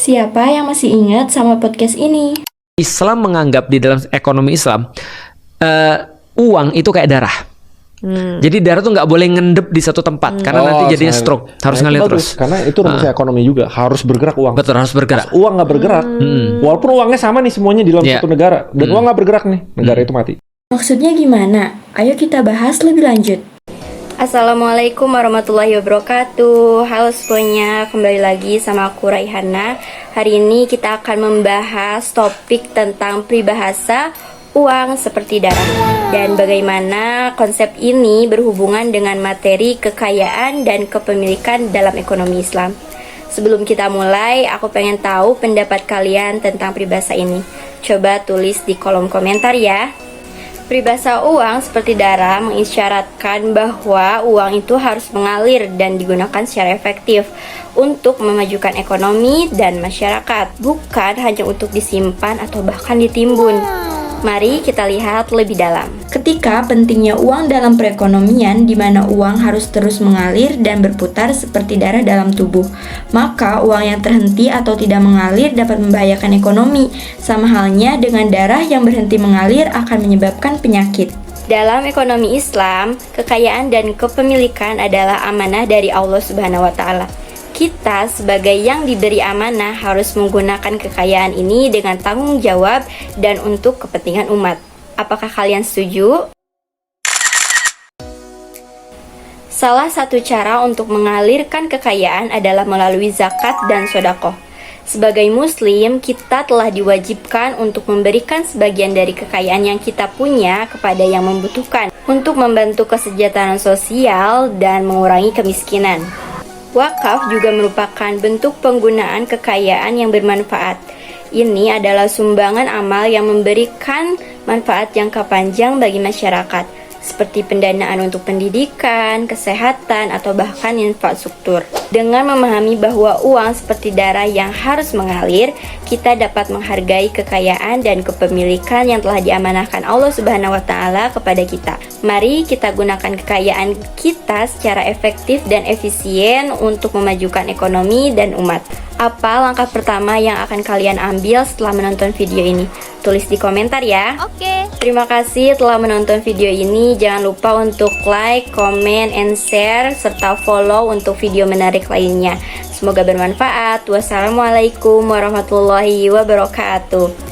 Siapa yang masih ingat sama podcast ini? Islam menganggap di dalam ekonomi Islam uang itu kayak darah. Jadi darah tuh nggak boleh ngendep di satu tempat karena nanti jadinya stroke, harus ngalir terus. Karena itu rumusnya ekonomi juga, harus bergerak uang. Betul, harus bergerak. Pas uang nggak bergerak, walaupun uangnya sama nih semuanya di dalam satu negara, dan uang nggak bergerak nih, negara itu mati. Maksudnya gimana? Ayo kita bahas lebih lanjut. Assalamualaikum warahmatullahi wabarakatuh. Halo semuanya, kembali lagi sama aku Raihana. Hari ini kita akan membahas topik tentang peribahasa uang seperti darah dan bagaimana konsep ini berhubungan dengan materi kekayaan dan kepemilikan dalam ekonomi Islam. Sebelum kita mulai, aku pengen tahu pendapat kalian tentang peribahasa ini. Coba tulis di kolom komentar ya. Peribahasa uang seperti darah mengisyaratkan bahwa uang itu harus mengalir dan digunakan secara efektif untuk memajukan ekonomi dan masyarakat, bukan hanya untuk disimpan atau bahkan ditimbun. Mari kita lihat lebih dalam. Ketika pentingnya uang dalam perekonomian, di mana uang harus terus mengalir dan berputar seperti darah dalam tubuh, maka uang yang terhenti atau tidak mengalir dapat membahayakan ekonomi. Sama halnya dengan darah yang berhenti mengalir akan menyebabkan penyakit. Dalam ekonomi Islam, kekayaan dan kepemilikan adalah amanah dari Allah Subhanahu wa Ta'ala. Kita sebagai yang diberi amanah harus menggunakan kekayaan ini dengan tanggung jawab dan untuk kepentingan umat. Apakah kalian setuju? Salah satu cara untuk mengalirkan kekayaan adalah melalui zakat dan sedekah. Sebagai muslim, kita telah diwajibkan untuk memberikan sebagian dari kekayaan yang kita punya kepada yang membutuhkan untuk membantu kesejahteraan sosial dan mengurangi kemiskinan. Wakaf juga merupakan bentuk penggunaan kekayaan yang bermanfaat. Ini adalah sumbangan amal yang memberikan manfaat jangka panjang bagi masyarakat, seperti pendanaan untuk pendidikan, kesehatan, atau bahkan infrastruktur. Dengan memahami bahwa uang seperti darah yang harus mengalir, kita dapat menghargai kekayaan dan kepemilikan yang telah diamanahkan Allah Subhanahu wa Ta'ala kepada kita. Mari kita gunakan kekayaan kita secara efektif dan efisien untuk memajukan ekonomi dan umat. Apa langkah pertama yang akan kalian ambil setelah menonton video ini? Tulis di komentar ya. Oke. Terima kasih telah menonton video ini. Jangan lupa untuk like, comment, and share, serta follow untuk video menarik lainnya. Semoga bermanfaat. Wassalamualaikum warahmatullahi wabarakatuh.